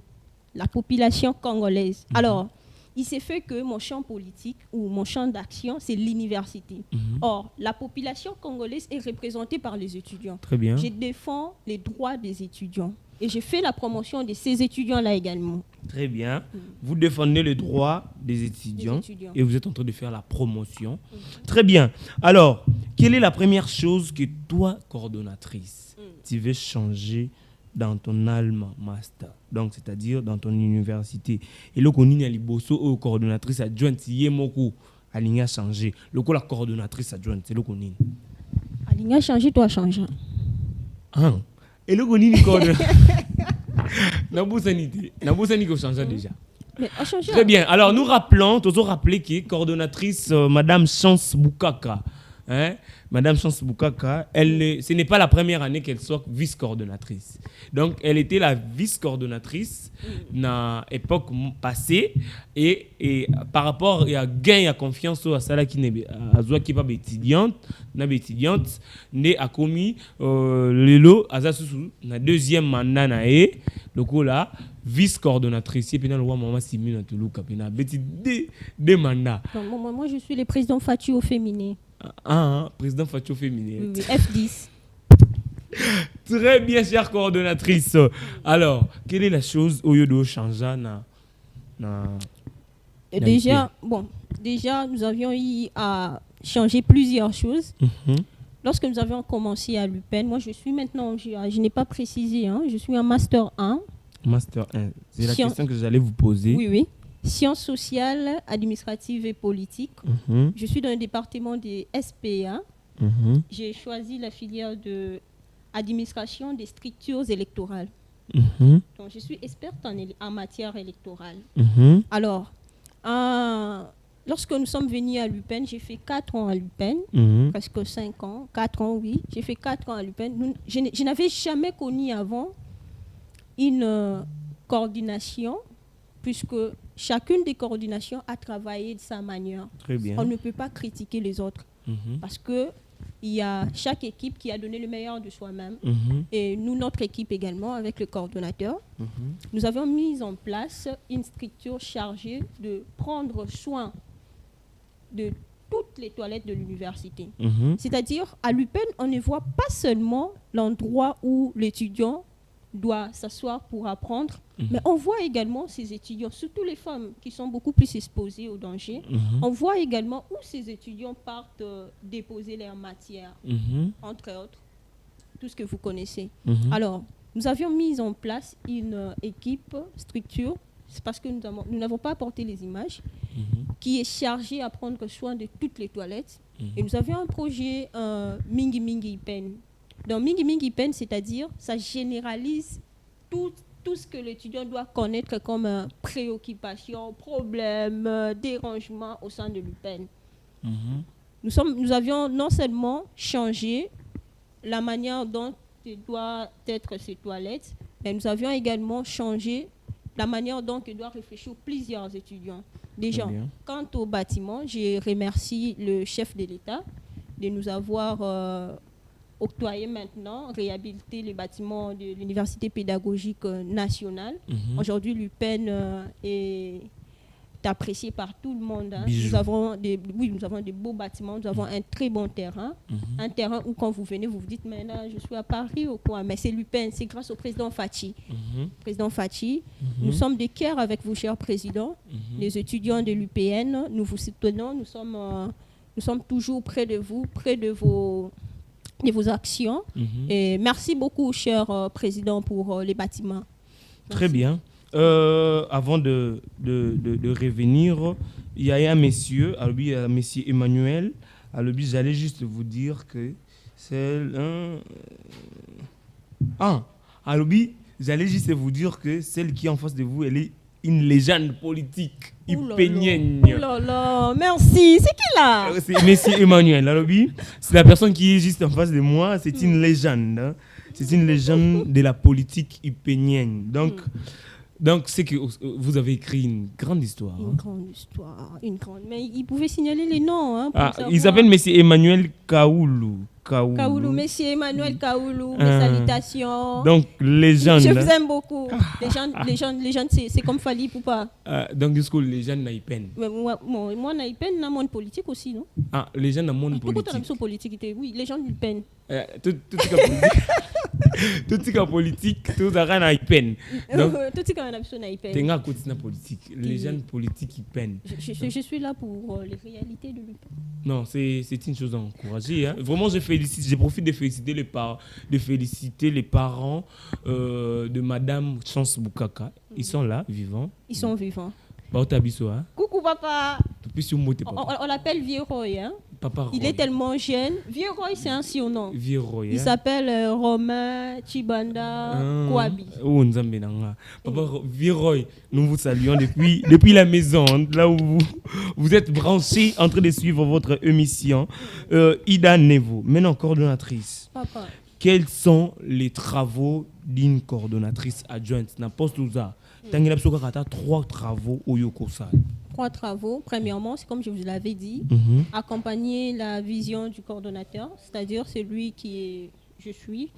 la population congolaise. Alors, il s'est fait que mon champ politique ou mon champ d'action, c'est l'université. Or, la population congolaise est représentée par les étudiants. Très bien. Je défends les droits des étudiants. Et je fais la promotion de ces étudiants-là également. Très bien. Vous défendez les droits des étudiants et vous êtes en train de faire la promotion. Très bien. Alors, quelle est la première chose que toi, coordonnatrice, tu veux changer dans ton alma master, donc c'est-à-dire dans ton université? Et le konini aliboso ou coordonnatrice adjointe yemoko alinga changer. Le ko la coordonnatrice adjointe c'est le konini. Alinga changer toi changer. Et le konini coordonnatrice. Naboussani qu'on change déjà. Mais on change. Très bien. Alors nous rappelons, toujours rappeler qui est coordonnatrice Madame Chance Boukaka. Hein? Madame Chance Boukaka, ce n'est pas la première année qu'elle soit vice-coordonnatrice. Donc, elle était la vice-coordonnatrice dans l'époque passée et par rapport à gain à confiance à celle qui n'est pas étudiante, n'est a commis le lot à la deuxième mandat naé donc là vice-coordonnatrice et puis dans le roi maman Simon à Toulouse capina deux mandats. Moi je suis le président Fatou au féminin. Président Fatou féminin. Oui, F10. Très bien, chère coordonnatrice. Alors, quelle est la chose au lieu de changer déjà, nous avions eu à changer plusieurs choses. Lorsque nous avions commencé à l'UPEN, moi je suis maintenant, je n'ai pas précisé, je suis en Master 1. Master 1, c'est la question que j'allais vous poser. Oui. Sciences sociales, administratives et politiques. Je suis dans le département des SPA. J'ai choisi la filière de administration des structures électorales. Donc, je suis experte en matière électorale. Alors, lorsque nous sommes venus à l'UPEN, j'ai fait 4 ans à l'UPEN, presque 5 ans, 4 ans, oui. J'ai fait 4 ans à l'UPEN. Je n'avais jamais connu avant une coordination, puisque chacune des coordinations a travaillé de sa manière. Très bien. On ne peut pas critiquer les autres parce que il y a chaque équipe qui a donné le meilleur de soi-même. Et nous, notre équipe également, avec le coordonnateur, nous avons mis en place une structure chargée de prendre soin de toutes les toilettes de l'université. C'est-à-dire, à l'UPEN, on ne voit pas seulement l'endroit où l'étudiant doit s'asseoir pour apprendre, mais on voit également ces étudiants, surtout les femmes qui sont beaucoup plus exposées au danger, on voit également où ces étudiants partent déposer leurs matières, entre autres, tout ce que vous connaissez. Alors, nous avions mis en place une équipe, structure, c'est parce que nous n'avons pas apporté les images, qui est chargée à prendre soin de toutes les toilettes. Et nous avions un projet Mingi Mingi Pen. Dans Mingi Mingi Pen, c'est-à-dire, ça généralise tout ce que l'étudiant doit connaître comme préoccupation, problème, dérangement au sein de l'UPEN. Nous avions non seulement changé la manière dont doivent être ces toilettes, mais nous avions également changé la manière dont doivent réfléchir plusieurs étudiants. Déjà, quant au bâtiment, je remercie le chef de l'État de nous avoir octroyé maintenant, réhabiliter les bâtiments de l'Université pédagogique nationale. Aujourd'hui, l'UPEN est apprécié par tout le monde. Nous avons des beaux bâtiments, nous avons un très bon terrain. Un terrain où quand vous venez, vous vous dites, mais là, je suis à Paris ou quoi? Mais c'est l'UPEN, c'est grâce au président Fachi. Président Fachi, nous sommes de cœur avec vous, cher président. Les étudiants de l'UPN, nous vous soutenons, nous sommes toujours près de vous, près de vos actions. Et merci beaucoup, cher président, pour les bâtiments. Merci. Très bien. Avant de revenir, il y a un monsieur, monsieur Emmanuel. J'allais juste vous dire que c'est j'allais juste vous dire que celle qui est en face de vous, elle est une légende politique hypénienne. Oh là là, merci. C'est qui là? C'est monsieur Emmanuel. C'est la personne qui est juste en face de moi. C'est une légende. C'est une légende de la politique hypénienne. Donc, c'est que vous avez écrit une grande histoire. Une grande. Mais il pouvait signaler les noms. Il s'appelle monsieur Emmanuel Kaoulou. Monsieur Emmanuel Kaoulou, mes salutations. Donc, légende. Je vous aime beaucoup. Les gens, c'est comme Fali Poupa. Donc, jusqu'au légende n'a peine. Moi, n'a peine dans le monde politique aussi, non? Légende dans le monde politique. Pourquoi tu as politique? Oui, les gens n'ont peine. Tout ce qui est politique, tout ça n'a peine. Tout ce qui est peine. T'es un côté de politique. Les jeunes politiques qui peinent. Je suis là pour les réalités de l'UPEN. Non, c'est une chose à encourager. Vraiment, je profite de féliciter les parents de Madame Chance Boukaka. Ils sont là, vivants. Ils sont vivants. Coucou papa. On On l'appelle Vieux Roy. Papa Roy. Il est tellement jeune. Vieux Roy, c'est un surnom. Vieux Roy. Il s'appelle Romain Chibanda Kouabi. Oh, Papa Vieux Roy, nous vous saluons depuis la maison, là où vous êtes branchés en train de suivre votre émission. Ida Nevo, maintenant coordonnatrice. Papa. Quels sont les travaux d'une coordonnatrice adjointe? Na poste ouza. Tangela Psokakata, 3 travaux au Yokosa. 3 travaux. Premièrement, c'est comme je vous l'avais dit, accompagner la vision du coordonnateur, c'est-à-dire celui je suis,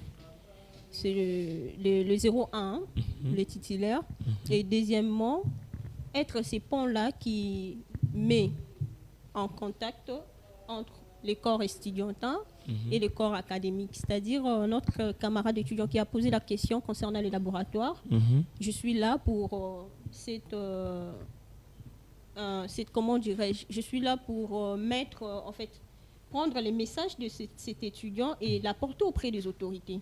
c'est le 01, le titulaire. Et deuxièmement, être ces ponts-là qui met en contact entre les corps estudiantins et les corps académiques, c'est-à-dire notre camarade étudiant qui a posé la question concernant les laboratoires. Je suis là pour comment dirais-je, je suis là pour prendre les messages de cet étudiant et l'apporter auprès des autorités.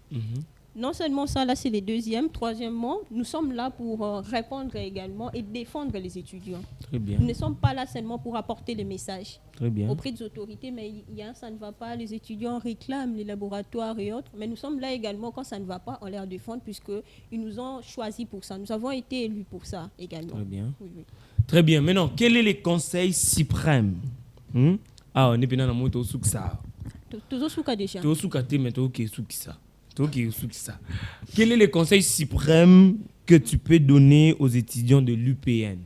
Non seulement ça, là c'est les deuxièmes. Troisièmement, nous sommes là pour répondre également et défendre les étudiants. Très bien. Nous ne sommes pas là seulement pour apporter les messages auprès des autorités, mais ça ne va pas, les étudiants réclament les laboratoires et autres, mais nous sommes là également quand ça ne va pas, on les défend puisqu'ils nous ont choisis pour ça. Nous avons été élus pour ça également. Très bien. Oui. Très bien. Maintenant, quel est le conseil suprême? Ah, on est bien dans le mot Souksa. Toujours Souka déjà. Toujours Souka, mais Soukisa. Quel est le conseil suprême que tu peux donner aux étudiants de l'UPN?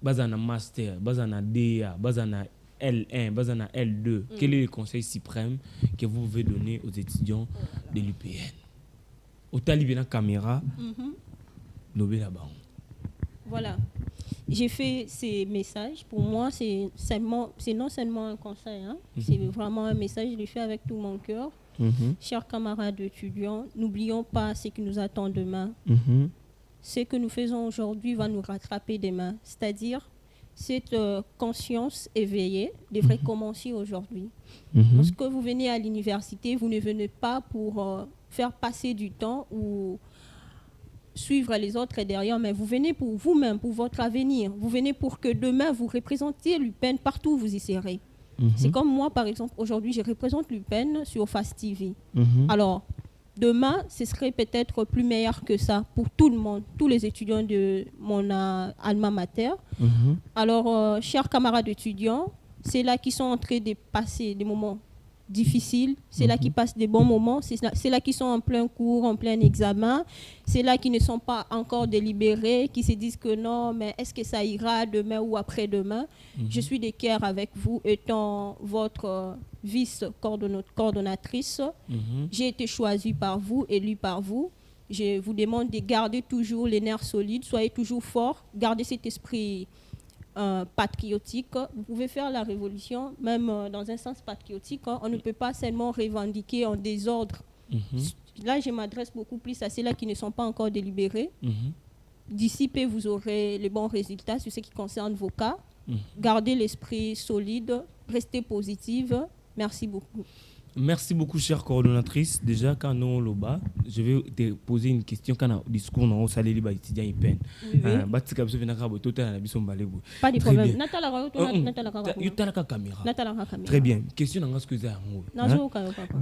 Bazana master, bazana DA, bazana L1, bazana L2. Quel est le conseil suprême que vous pouvez donner aux étudiants de l'UPN? Au talibé caméra, lobé là-bas. Voilà. J'ai fait ces messages. Pour moi, c'est non seulement un conseil, c'est vraiment un message. Je l'ai fait avec tout mon cœur. Chers camarades étudiants, n'oublions pas ce qui nous attend demain. Ce que nous faisons aujourd'hui va nous rattraper demain. C'est-à-dire, cette conscience éveillée devrait commencer aujourd'hui. Lorsque vous venez à l'université, vous ne venez pas pour faire passer du temps ou suivre les autres derrière, mais vous venez pour vous-même, pour votre avenir. Vous venez pour que demain, vous représentiez l'UPN partout où vous y serez. C'est comme moi, par exemple, aujourd'hui, je représente l'UPN sur FAST TV. Alors, demain, ce serait peut-être plus meilleur que ça pour tout le monde, tous les étudiants de mon alma mater. Alors, chers camarades étudiants, c'est là qu'ils sont en train de passer des moments difficiles, c'est là qu'ils passent des bons moments, c'est là qu'ils sont en plein cours, en plein examen, c'est là qu'ils ne sont pas encore délibérés, qui se disent que non, mais est-ce que ça ira demain ou après-demain? Je suis de cœur avec vous, étant votre vice-coordonnatrice. J'ai été choisie par vous, élue par vous. Je vous demande de garder toujours les nerfs solides, soyez toujours forts, gardez cet esprit patriotique. Vous pouvez faire la révolution même dans un sens patriotique. On ne peut pas seulement revendiquer en désordre. Là, je m'adresse beaucoup plus à ceux-là qui ne sont pas encore délibérés. D'ici peu, vous aurez les bons résultats sur ce qui concerne vos cas. Gardez l'esprit solide, restez positive. Merci beaucoup. Merci beaucoup, chère coordonnatrice. Déjà, quand nous sommes là-bas, je vais te poser une question. Quand on discours, on va aller les étudiants et peine. Pas de problème. Très bien. Question dans ce que vous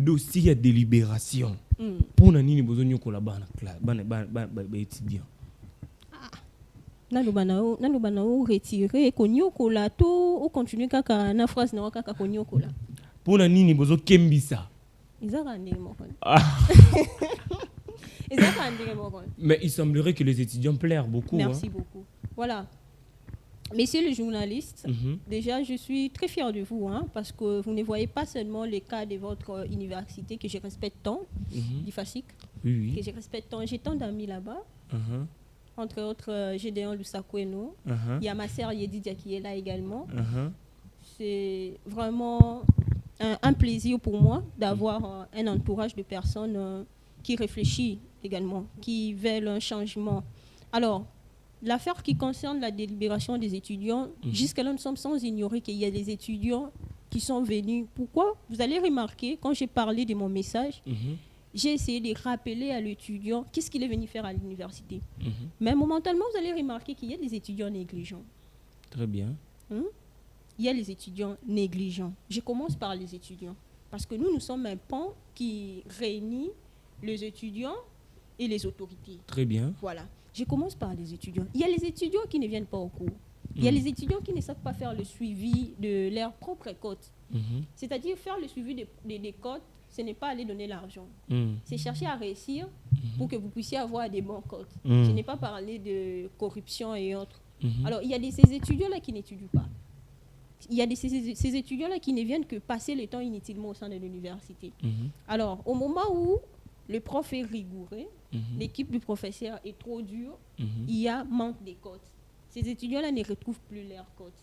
dossier de délibération. Pour nous, besoin de là-bas, étudiants. Nous retirer, ou continuer à na phrase na kaka konyokola. Pour nani bozo kembisa. Mais il semblerait que les étudiants plairent beaucoup. Merci beaucoup. Voilà. Messieurs les journalistes, déjà je suis très fière de vous parce que vous ne voyez pas seulement les cas de votre université que je respecte tant, l'IFASIC, que je respecte tant. J'ai tant d'amis là-bas. Entre autres, Gédéon Lusakweno. Il y a ma sœur Yedidia qui est là également. C'est vraiment un plaisir pour moi d'avoir un entourage de personnes qui réfléchissent également, qui veulent un changement. Alors, l'affaire qui concerne la délibération des étudiants, jusqu'à-là, nous sommes sans ignorer qu'il y a des étudiants qui sont venus. Pourquoi? Vous allez remarquer, quand j'ai parlé de mon message, j'ai essayé de rappeler à l'étudiant qu'est-ce qu'il est venu faire à l'université. Mais momentanément, vous allez remarquer qu'il y a des étudiants négligents. Très bien. il y a les étudiants négligents. Je commence par les étudiants. Parce que nous sommes un pont qui réunit les étudiants et les autorités. Très bien. Voilà. Je commence par les étudiants. Il y a les étudiants qui ne viennent pas au cours. Il y a les étudiants qui ne savent pas faire le suivi de leurs propres cotes. C'est-à-dire faire le suivi des cotes, ce n'est pas aller donner l'argent. C'est chercher à réussir pour que vous puissiez avoir des bons cotes. Je n'ai pas parlé de corruption et autres. Alors, il y a ces étudiants-là qui n'étudient pas. Il y a ces étudiants-là qui ne viennent que passer le temps inutilement au sein de l'université. Alors, au moment où le prof est rigoureux, l'équipe du professeur est trop dure, il y a manque de cotes. Ces étudiants-là ne retrouvent plus leurs cotes.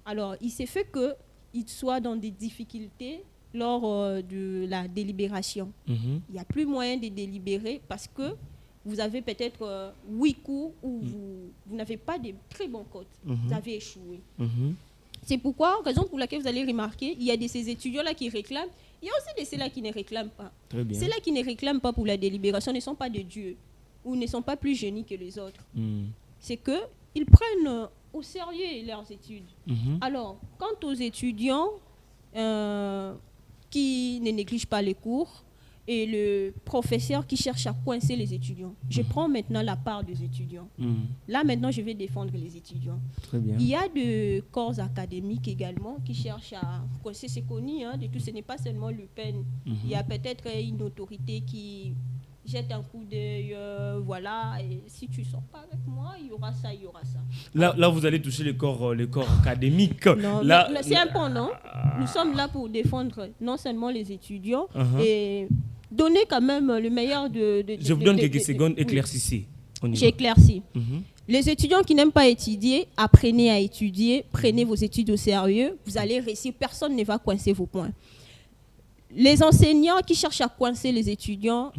Alors, il s'est fait qu'ils soient dans des difficultés lors de la délibération. Il n'y a plus moyen de délibérer parce que vous avez peut-être 8 cours où vous n'avez pas de très bons cotes. Vous avez échoué. C'est pourquoi, raison pour laquelle vous allez remarquer, il y a de ces étudiants-là qui réclament. Il y a aussi de ceux-là qui ne réclament pas. Ceux-là qui ne réclament pas pour la délibération ne sont pas de Dieu ou ne sont pas plus génies que les autres. C'est qu'ils prennent au sérieux leurs études. Alors, quant aux étudiants qui ne négligent pas les cours et le professeur qui cherche à coincer les étudiants, je prends maintenant la part des étudiants. Là, maintenant, je vais défendre les étudiants. Très bien. Il y a des corps académiques également qui cherchent à coincer. C'est connu, de tout. Ce n'est pas seulement l'UPEN. Il y a peut-être une autorité qui jette un coup d'œil, voilà, et si tu ne sors pas avec moi, il y aura ça, il y aura ça. Là, vous allez toucher les corps académiques. Non, là, c'est important. Nous sommes là pour défendre non seulement les étudiants et donner quand même le meilleur de je vous donne quelques secondes, éclaircissez. J'éclaircis. Les étudiants qui n'aiment pas étudier, apprenez à étudier, prenez vos études au sérieux, vous allez réussir, personne ne va coincer vos points. Les enseignants qui cherchent à coincer les étudiants,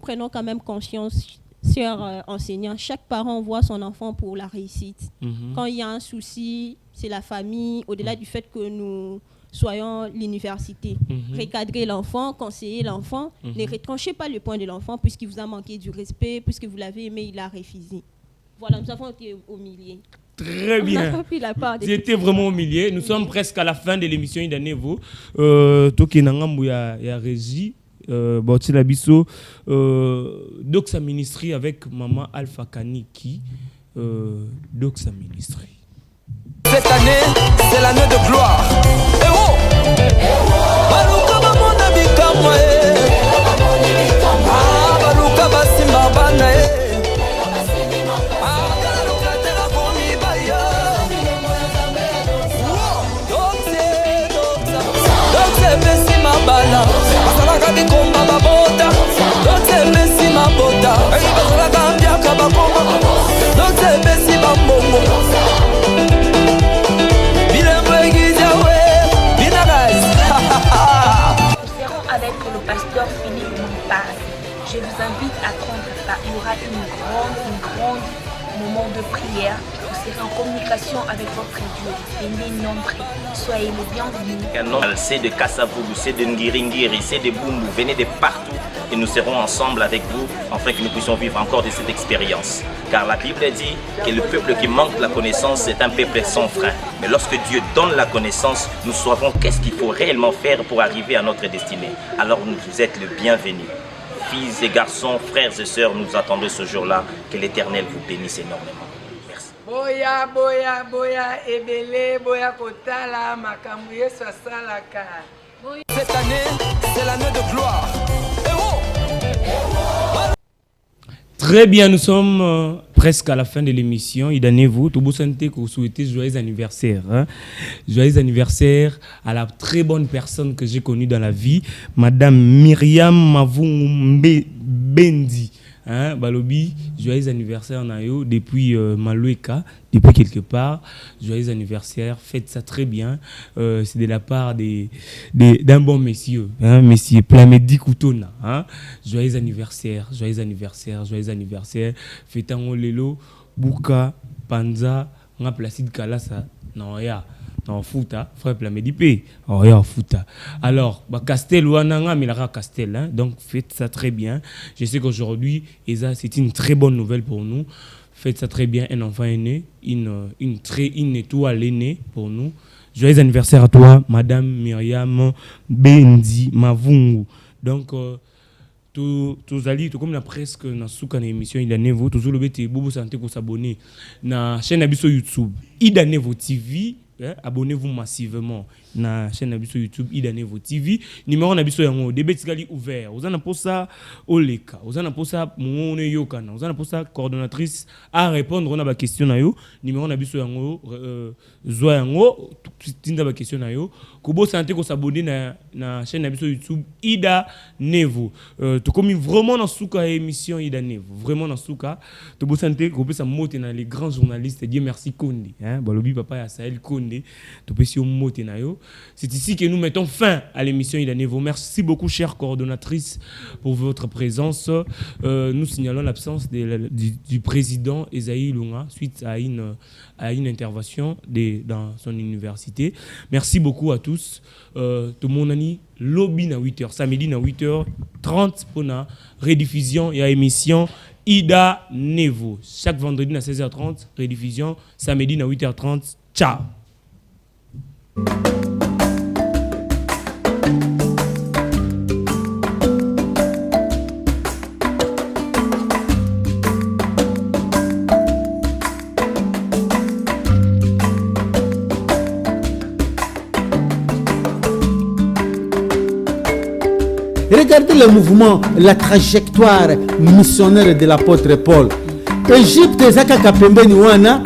prenons quand même conscience, chers enseignants, chaque parent voit son enfant pour la réussite. Quand il y a un souci, c'est la famille, au-delà du fait que nous soyons l'université. Recadrez l'enfant, conseillez l'enfant, ne retranchez pas le point de l'enfant puisqu'il vous a manqué du respect, puisque vous l'avez aimé, il a refusé. Voilà, nous avons été au milieu. Très bien. C'était vraiment au milieu. Nous sommes presque à la fin de l'émission Idanevo. Toki Nangambu ya Régie. Botila Bisso. Doxa Ministry avec Maman Alpha Kaniki. Doxa Ministry. Cette année, c'est l'année de gloire. Et oh! Baluka bamona bikamwa baluka basimba bana bala basalaka bikomba babota dotembesi mabota basalaka mbiaka bakoma dotembesi bambongo bilembo egizawe binagaz. Nous serons avec le pasteur Philippe Montaz. Je vous invite à prendre part. Il y aura une grande moment de prière. Vous serez en communication avec votre Dieu. Venez nombreux. Soyez les bienvenus. C'est de Kasavubu, c'est de Ngiringiri, c'est de Bumbu. Venez de partout et nous serons ensemble avec vous afin que nous puissions vivre encore de cette expérience. Car la Bible dit que le peuple qui manque la connaissance est un peuple sans frein. Mais lorsque Dieu donne la connaissance, nous savons qu'est-ce qu'il faut réellement faire pour arriver à notre destinée. Alors vous êtes le bienvenu. Filles et garçons, frères et sœurs, nous attendons ce jour-là. Que l'Éternel vous bénisse énormément. Merci. Boya, boya, boya, ebele, boya, kotala, makambu yesu asalaka. Cette année, c'est l'année de gloire. Et oh! Très bien, nous sommes presque à la fin de l'émission. Idanevo, tout beau santé que vous souhaitez joyeux anniversaire. Joyeux anniversaire à la très bonne personne que j'ai connue dans la vie, Madame Myriam Mavungumbe Bendi. Balobi, joyeux anniversaire Nayo depuis Maloueka, depuis quelque part. Joyeux anniversaire, faites ça très bien. C'est de la part d'un bon monsieur, monsieur Plamedi Koutona. Joyeux anniversaire, joyeux anniversaire, joyeux anniversaire. Fêtons Lelo, Bouka, Panza, nga Placide Kalasa, Naoya. En Fouta, frère Plamedi P. Oh, en Fouta. Alors, Castel ou Ananga, Milara Castel. Donc, faites ça très bien. Je sais qu'aujourd'hui, Eza, c'est une très bonne nouvelle pour nous. Faites ça très bien. Un enfant est né, une étoile est née pour nous. Joyeux anniversaire à toi, Madame Myriam Bendi Mavungu. Donc, tous allés, comme la presque dans souka na émission Ida Nevo, tous le bête bobo santé pour s'abonner na chaîne Abisso YouTube Ida Nevo TV. Abonnez-vous massivement na chaîne Abisso YouTube Ida Nevo TV. Numéro Abisso yango debetikali ouvert. Vous en avez pour ça Oleka. Vous en avez pour ça Mone Yokana. Vous en avez pour ça coordonnatrice à répondre on a ba question na yo. Numéro Abisso yango zoa yango tinda ba question na yo. Kobo santé ko s'abonner na chaîne Abisso YouTube Ida Nevo. To comme vraiment dans souka émission Ida Nevo. Vraiment dans souka. To bo santé ko peut ça monter dans les grands journalistes. Dieu merci Kondi. Balobi papa ya Sahel Kondi. C'est ici que nous mettons fin à l'émission Ida Nevo. Merci beaucoup, chère coordonnatrice, pour votre présence. Nous signalons l'absence du président Esaïe Lunga suite à une intervention dans son université. Merci beaucoup à tous. Tout mon ami, lobby à 8h, samedi à 8h30 pour la rediffusion et à émission Ida Nevo. Chaque vendredi à 16h30, rediffusion, samedi à 8h30. Ciao. Regardez le mouvement, la trajectoire missionnaire de l'apôtre Paul. Égypte, Zaka Kapembeni Wana,